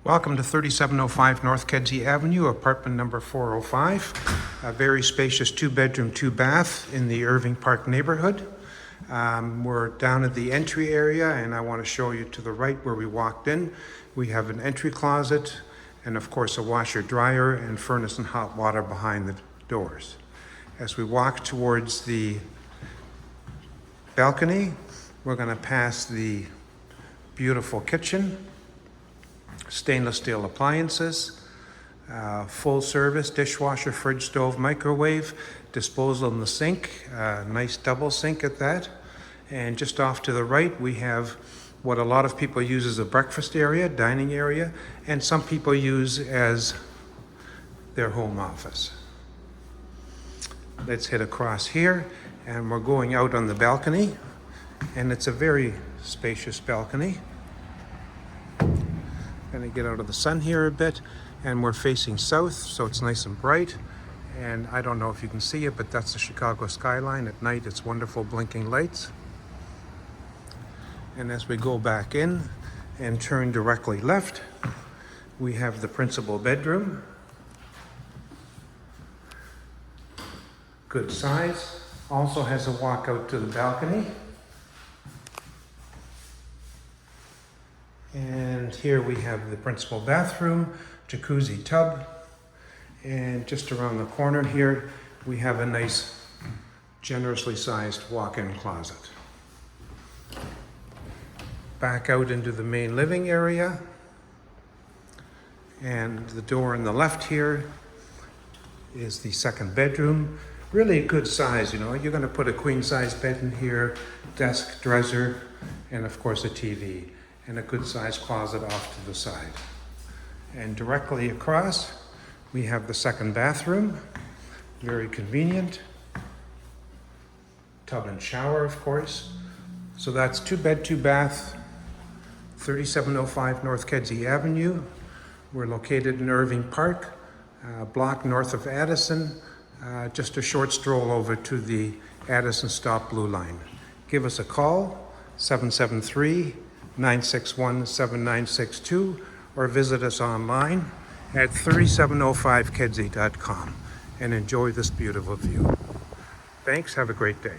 Welcome to 3705 North Kedzie Avenue, apartment number 405. A very spacious 2-bedroom, 2-bath in the Irving Park neighborhood. We're down at the entry area, and I want to show you to the right where we walked in. We have an entry closet and of course a washer dryer and furnace and hot water behind the doors. As we walk towards the balcony, we're going to pass the beautiful kitchen, stainless steel appliances, full service dishwasher, fridge, stove, microwave, disposal in the sink, nice double sink at that. And just off to the right, we have what a lot of people use as a breakfast area, dining area, and some people use as their home office. Let's head across here, and we're going out on the balcony, and it's a very spacious balcony. Gonna get out of the sun here a bit, and we're facing south, so it's nice and bright. And I don't know if you can see it, but that's the Chicago skyline. At night, it's wonderful blinking lights. And as we go back in and turn directly left, we have the principal bedroom. Good size. Also has a walkout to the balcony. And here we have the principal bathroom, jacuzzi tub, and just around the corner here, we have a nice, generously sized walk-in closet. Back out into the main living area, and the door on the left here is the second bedroom. Really a good size, you know, you're gonna put a queen-size bed in here, desk, dresser, and of course a TV. And a good sized closet off to the side. And directly across, we have the second bathroom, very convenient. Tub and shower, of course. So that's 2-bed, 2-bath, 3705 North Kedzie Avenue. We're located in Irving Park, a block north of Addison, just a short stroll over to the Addison Stop Blue Line. Give us a call, 773-961-7962, or visit us online at 3705kedzie.com and enjoy this beautiful view. Thanks, have a great day.